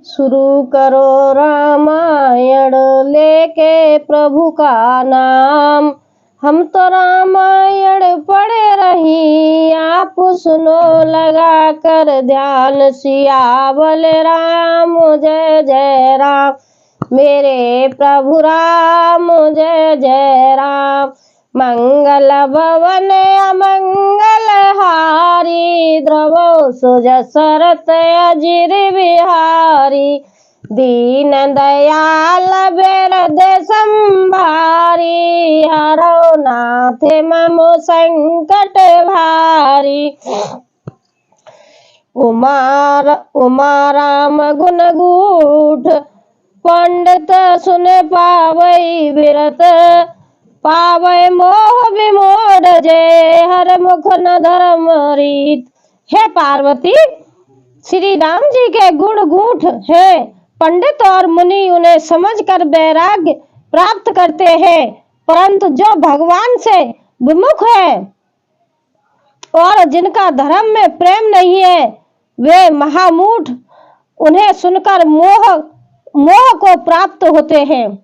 शुरू करो रामायण लेके प्रभु का नाम। हम तो रामायण पढ़े रही, आप सुनो लगा कर ध्यान। सियावल राम जय जय राम, मेरे प्रभु राम जय जय राम। मंगल भवन अमंगल हारी, द्रवो सुजसरत अजिर बिहारी। दीन दयाल बेरद संभारी, हरो नाथ मम संकट भारी। उमा राम गुण गूढ़, पंडित सुन पावई बिरत। पावै मोह विमोढ़, जय हर मुख न धर्म रीत। हे पार्वती, श्री राम जी के गुण गूढ़ है। पंडित और मुनि उन्हें समझकर वैराग्य प्राप्त करते हैं, परंतु जो भगवान से विमुख है और जिनका धर्म में प्रेम नहीं है, वे महामूढ़ उन्हें सुनकर मोह को प्राप्त होते हैं।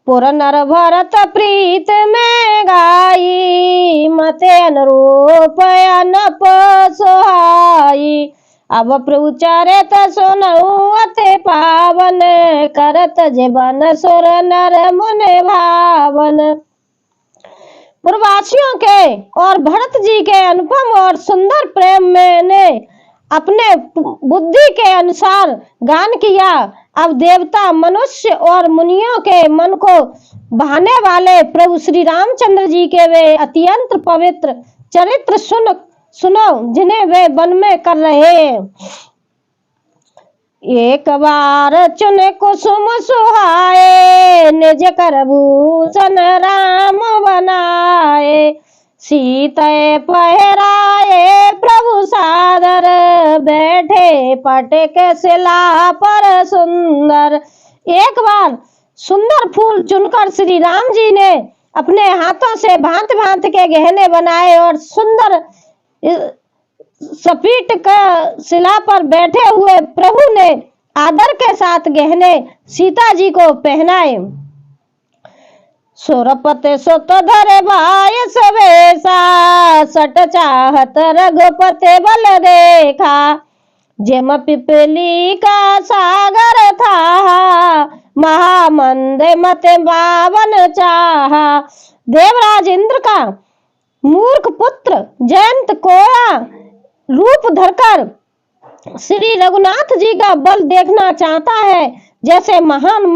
पुर नर भरत प्रीत में गाई, मते अनुरूप अनप सोहाई। अब प्रचारे त सुनऊ अति पावन, करत जीवन सुर नर मुनि भावन। पूर्ववासियों के और भरत जी के अनुपम और सुंदर प्रेम मैंने अपने बुद्धि के अनुसार गान किया। अब देवता, मनुष्य और मुनियों के मन को भाने वाले प्रभु श्री रामचंद्र जी के वे अत्यंत पवित्र चरित्र सुनो, जिन्हें वे वन में कर रहे हैं। एक बार चुने कुसुम सुहाए, निज कर भूषण राम बनाए। सीते पहराए प्रभु सादर, बैठे पटक शिला पर सुंदर। एक बार सुंदर फूल चुनकर श्री राम जी ने अपने हाथों से भांत भांत के गहने बनाए और सुंदर सपीट का शिला पर बैठे हुए प्रभु ने आदर के साथ गहने सीता जी को पहनाए। सुरपति सुत धरे भाई सवेसा, सट चाहत रघुपति बल देखा। जेम पिपली का सागर था, महामंद मत बावन चाहा। देवराज इंद्र का मूर्ख पुत्र जयंत कोया रूप धरकर श्री रघुनाथ जी का बल देखना चाहता है, जैसे महान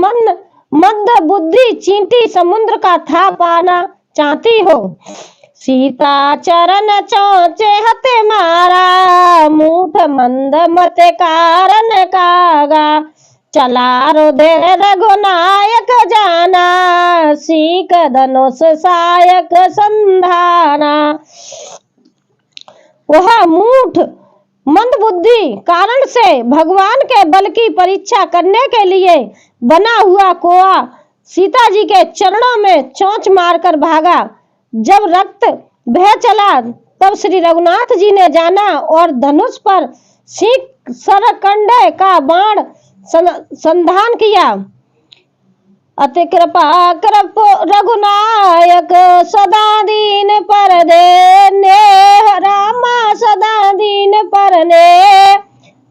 मंद बुद्धि चींटी समुद्र का था पाना चाहती हो। सीता चरण चौचे हते मारा, मूठ मंद मत कारण कागा। चला रुधिर रघुनायक जाना, सीक धनुष सायक संधाना। वह मूठ मंद बुद्धि कारण से भगवान के बल की परीक्षा करने के लिए बना हुआ कोआ सीता जी के चरणों में चोंच मारकर भागा। जब रक्त बह चला तब श्री रघुनाथ जी ने जाना और धनुष पर सीख सरकंडे का बाण संधान किया। अति कृपा कृप रघुनायक, सदा दीन पर देने। रामा सदा दीन पर ने,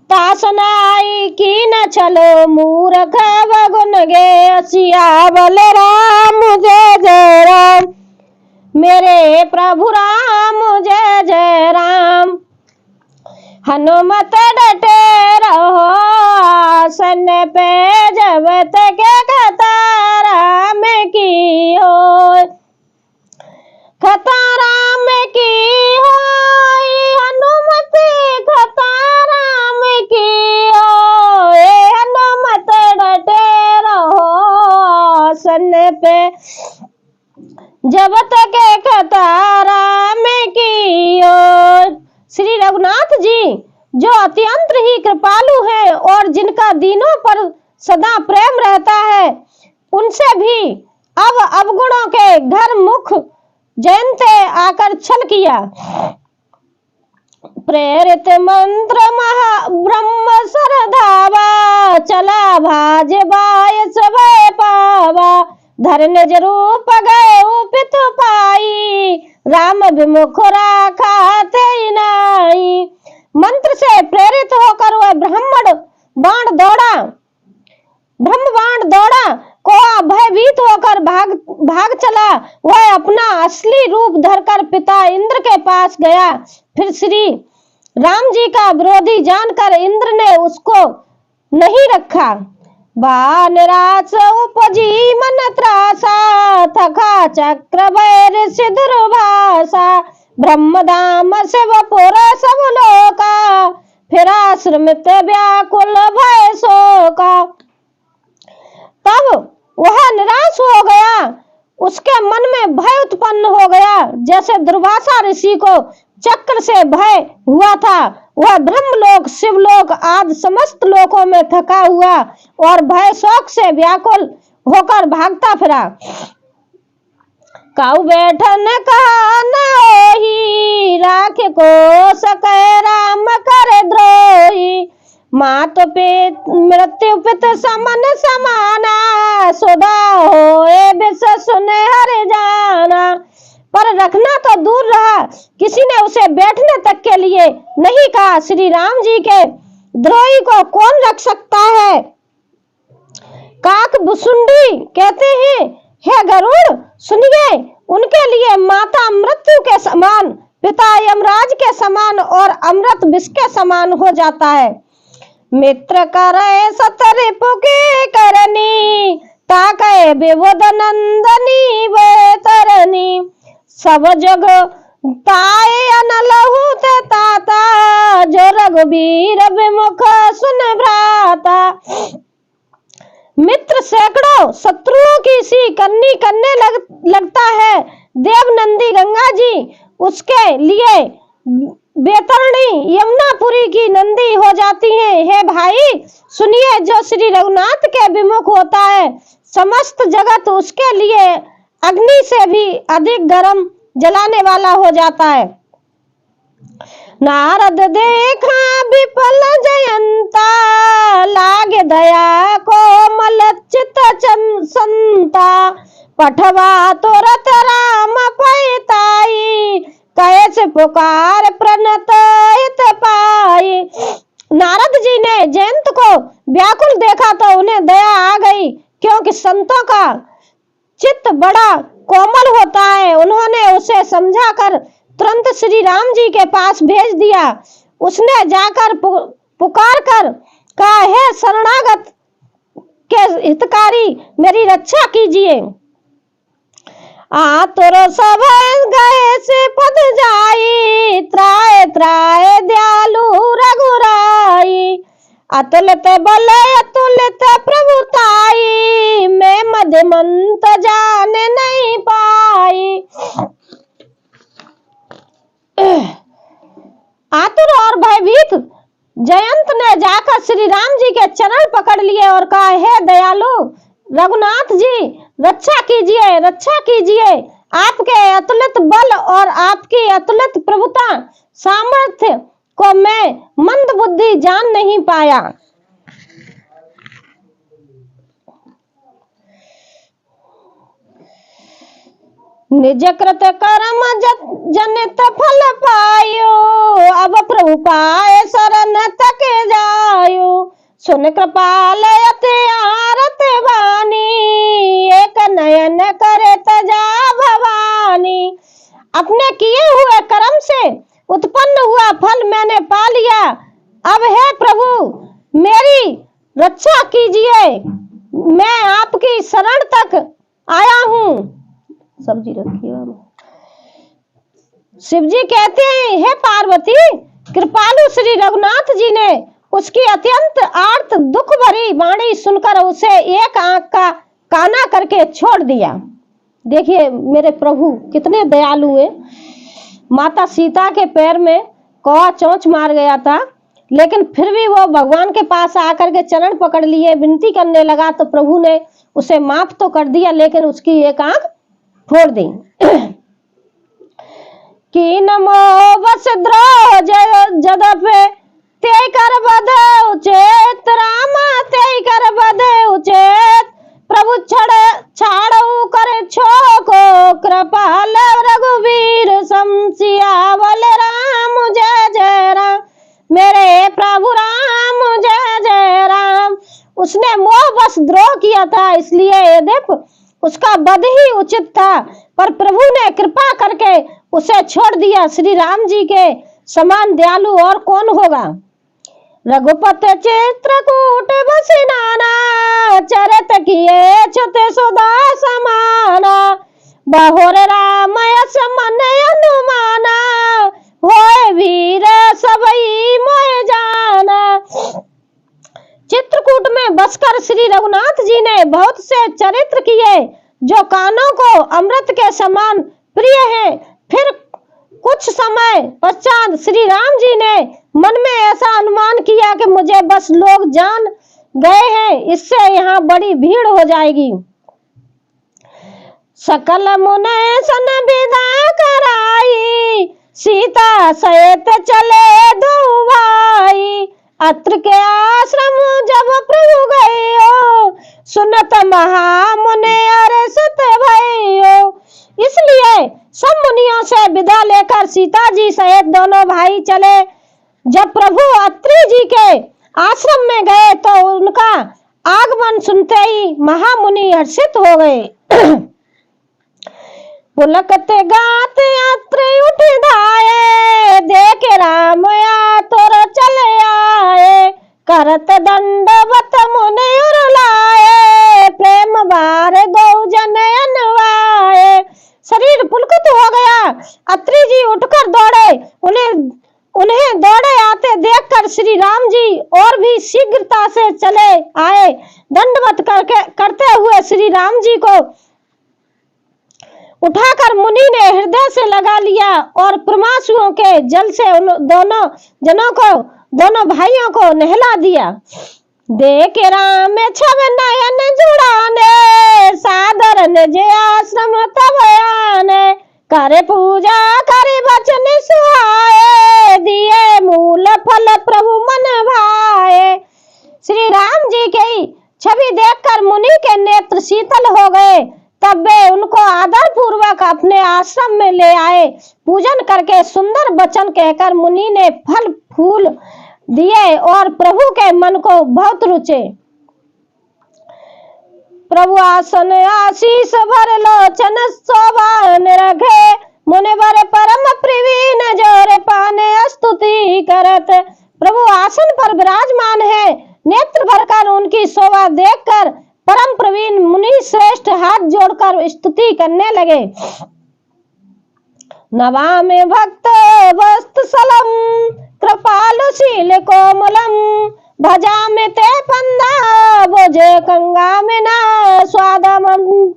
तासनाई की न चलो मूर्ख बगुन गे। सियावल राम जय जय राम, मेरे प्रभु राम जय जय राम। हनुमत डटे रहो आसन पे, जब तक खतारा में की हो। खतारा में की हो हनुमत, खतारा में की हो। हनुमत डटे रहो आसन पे, जब तक खतारा में की हो। श्री रघुनाथ जी जो अत्यंत ही कृपालु है और जिनका दीनों पर सदा प्रेम रहता है, उनसे भी अब अवगुणों के घर मुख जयंत आकर छल किया। प्रेरित मंत्र महा ब्रह्म सरधावा, भाज बाय सबे पावा, धर निज रूप गए उपित पाई, राम विमुख राखा थे नाई। मंत्र से प्रेरित होकर वह ब्रह्म बाण दौड़ा, कोआ भयभीत होकर भाग चला। वह अपना असली रूप धरकर पिता इंद्र के पास गया। फिर श्री राम जी का विरोधी जानकर इंद्र ने उसको नहीं रखा। बा निराश उपजी मन त्रासा, थका चक्र वैर सिधुर भाषा, ब्रह्मधाम शिवपुर सब लोका, फिर आश्रमित व्याकुल भय शोका। तब वह निराश हो गया, उसके मन में भय उत्पन्न हो गया, जैसे दुर्वासा ऋषि को चक्र से भय हुआ था। वह ब्रह्मलोक, शिवलोक आदि समस्त लोकों में थका हुआ और भय शोक से व्याकुल होकर भागता फिरा। काऊ बैठन कहा न होही, राखे को सके राम कर द्रोही, मात मृत्यु पित समन समाना, सुधा होए विष सुने हर जाना। पर रखना तो दूर रहा, किसी ने उसे बैठने तक के लिए नहीं कहा। श्री राम जी के द्रोही को कौन रख सकता है। काक भुसुंडी कहते हैं, हे गरुड़ सुनिए, उनके लिए माता मृत्यु के समान, पिता यमराज के समान और अमृत विष के समान हो जाता है। मित्र करे सतरिपु की करनी, ताके विबुध नंदनी बेतरनी, सब जग ताए अनलहु ते ताता, जो रघुबीर विमुख सुन भ्राता। मित्र सैकड़ों शत्रुओं की सी करने लगता है। देवनंदी गंगा जी उसके लिए बेतरणी यमुनापुरी की नंदी हो जाती हैं। हे भाई सुनिए, जो श्री रघुनाथ के विमुख होता है, समस्त जगत उसके लिए अग्नि से भी अधिक गर्म जलाने वाला हो जाता है। नारद देखा विपल जयंता, लागे दया कोमल चित संता, पठवा तुरत राम पैताई, कैसे पुकार प्रणत हित पाई। नारद जी ने जयंत को व्याकुल देखा तो उन्हें दया आ गई, क्योंकि संतों का चित्त बड़ा कोमल होता है। उन्होंने उसे समझाकर तुरंत श्री राम जी के पास भेज दिया। उसने जाकर पुकार कर कहा, हे शरणागत के हितकारी, मेरी रक्षा कीजिए। आतुर सब गए से पद जाई, त्राय त्राय दयालु रघुराई, अतुलित बल अतुलित प्रभुताई, मैं मध्यमंत जान नहीं पाई। आतुर और भयभीत जयंत ने जाकर श्री राम जी के चरण पकड़ लिए और कहा, हे दयालु रघुनाथ जी, रक्षा कीजिए, रक्षा कीजिए। आपके अतुलित बल और आपकी अतुलित प्रभुता सामर्थ्य को मैं मंद बुद्धि जान नहीं पाया। निज कृत कर्म जनित फल पायो, अब प्रभु पाए शरण तक जायो, सुन कृपाल अति आरत वाणी, एक नयन करे तजा भवानी। अपने किए हुए कर्म से उत्पन्न हुआ फल मैंने पा लिया। अब हे प्रभु मेरी रक्षा कीजिए, मैं आपकी शरण तक आया हूँ। सब्जी रखिए। शिव जी कहते हैं, हे पार्वती, कृपालु श्री रघुनाथ जी ने उसकी अत्यंत आर्त दुख भरी वाणी सुनकर उसे एक आंख का काना करके छोड़ दिया। देखिए मेरे प्रभु कितने दयालु है। माता सीता के पैर में कौवा चोंच मार गया था, लेकिन फिर भी वो भगवान के पास आकर के चरण पकड़ लिए, विनती करने लगा तो प्रभु ने उसे माफ तो कर दिया, लेकिन उसकी एक आंख फोड़ दी। कि नमो बस द्रोह जदपे ते कर बध उचेत रामा, ते कर बध उसने मोह बस द्रोह किया था, इसलिए यद्यपि उसका वध ही उचित था, पर प्रभु ने कृपा करके उसे छोड़ दिया। श्री राम जी के समान दयालु और कौन होगा। रघुपति चित्रकूट बसी नाना, चरित किए छते सुधा समाना। बहुर राम यस मन अनुमाना, होय वीर सबई मोय जाना। चित्रकूट में बसकर श्री रघुनाथ जी ने बहुत से चरित्र किए जो कानों को अमृत के समान प्रिय हैं। फिर कुछ समय पश्चात श्री राम जी ने मन में ऐसा अनुमान किया कि मुझे बस लोग जान गए हैं, इससे यहाँ बड़ी भीड़ हो जाएगी। सकल मुने सन विदा कराई, सीता सहित चले दो भाई। अत्र के आश्रम जब प्रभु गए, सुनत महामुने अरे सुत भयो। इसलिए सब मुनियों से विदा लेकर सीता जी सहित दोनों भाई चले। जब प्रभु अत्रि जी के आश्रम में गए तो उनका आगमन सुनते ही महामुनि हर्षित हो गए। पुलकते गाते अत्रि उठ धाये, देखे राम या तोर चले आए। करत दंडवत मुनि उरलाए, प्रेम बार दो जन अनवाए। शरीर पुलकित हो गया। अत्रि जी उठकर दौड़े। उन्हें दौड़े आते देखकर श्री राम जी और भी शीघ्रता से चले आए। दंडवत करते हुए श्री राम जी को उठाकर मुनि ने हृदय से लगा लिया और परमाशुओं के जल से उन दोनों भाइयों को नहला दिया। देख राम छब नयन जुड़ाने, सादर निज आश्रम तब आने। करे पूजा करे वचन सुहाए, दिए मूल फल प्रभु मन भाए। श्री राम जी की छवि देखकर मुनि के नेत्र शीतल हो गए। तब वे उनको आदर पूर्वक अपने आश्रम में ले आए। पूजन करके सुंदर वचन कहकर मुनि ने फल फूल दिए और प्रभु के मन को बहुत रुचे। प्रभु आसन आशीष भर लोचन शोभा निरखे, मुनि वर परम प्रवीण जोरे पाने स्तुति करत। प्रभु आसन पर विराजमान है। नेत्र भरकर उनकी शोभा देखकर परम प्रवीण मुनि श्रेष्ठ हाथ जोड़कर स्तुति करने लगे। नमामि भक्त वत्सलम, कृपालुशील कोमलम। भजामि ते पंदा भोजे कंगामिना स्वादमम।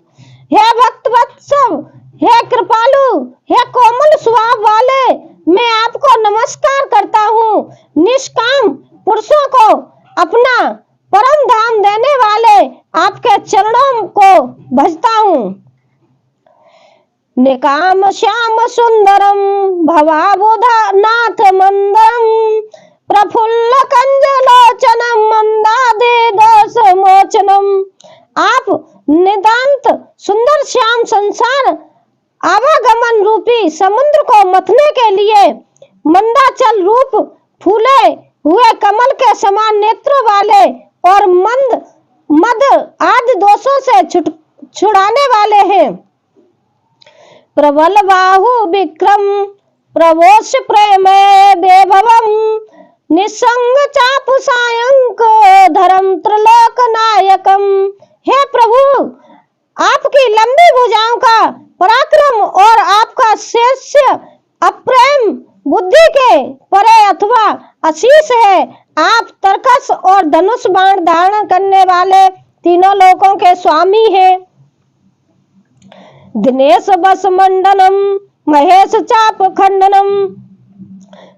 हे भक्त वत्सल, हे कृपालु, हे कोमल स्वभाव वाले, मैं आपको नमस्कार करता हूँ। निष्काम पुरुषों को अपना परम धाम देने वाले आपके चरणों को भजता हूँ। निकाम श्याम सुंदरम, भवाबुधा नाथ मंदरम। प्रफुल्ल कंजलोचनम, मंदादे दोष मोचनम। आप नितांत सुंदर श्याम संसार आवागमन रूपी समुद्र को मथने के लिए मंदाचल रूप फूले हुए कमल के समान नेत्रों वाले और मद आदि दोषों से छुड़ाने वाले हैं। प्रबल बाहु विक्रम, प्रवोष प्रेम वैभवम। निसंग चापु सायंक, धर्म त्रिलोक नायकम। हे प्रभु, आपकी लंबी भुजाओं का पराक्रम और आपका शेष अप्रेम बुद्धि के परे अथवा अशीष है। आप तरकस और धनुष बाण धारण करने वाले तीनों लोकों के स्वामी हैं। दिनेश बस मंडनम, महेश चाप खंडनम।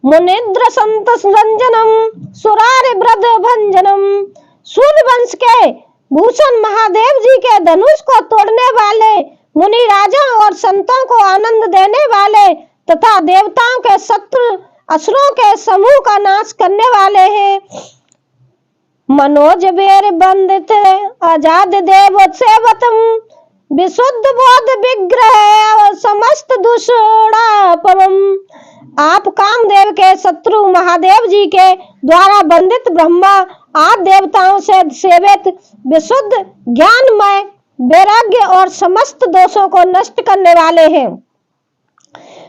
मुनिद्र संत रंजनम, सुरारि ब्रद भंजनम। सूर्यवंश के भूषण महादेव जी के धनुष को तोड़ने वाले, मुनि राजा और संतों को आनंद देने वाले तथा देवताओं के शत्रु असुरों के समूह का नाश करने वाले हैं। मनोज बेर बंदित आजाद देव सेवतम। विशुद्ध बोध विग्रह समस्त दुष्णापम। आप कामदेव के शत्रु महादेव जी के द्वारा बंदित ब्रह्मा आदि देवताओं से सेवित विशुद्ध ज्ञानमय वैराग्य और समस्त दोषों को नष्ट करने वाले हैं।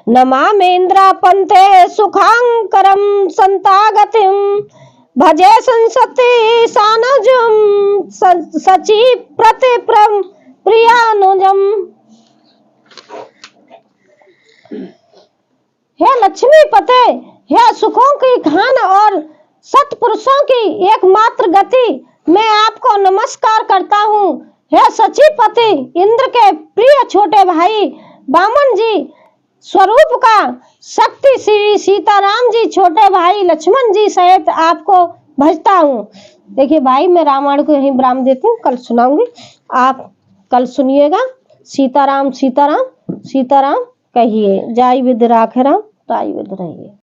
नमामीन्द्रापन्ते सुखांकरम संतागतिम भजे संसति सानजम सची प्रतिप्रम प्रियानुजम। हे लक्ष्मी पते, हे सुखों की खान और सत्पुरुषों की एकमात्र गति, मैं आपको नमस्कार करता हूँ। हे सचीपति, इंद्र के प्रिय छोटे भाई वामन जी स्वरूप का शक्ति श्री सीताराम जी छोटे भाई लक्ष्मण जी सहित आपको भजता हूँ। देखिए भाई, मैं रामायण को यहीं विराम देती हूँ, कल सुनाऊंगी, आप कल सुनिएगा। सीताराम सीताराम सीताराम कहिए, जाई विद राखे राम ताई विद रहिए।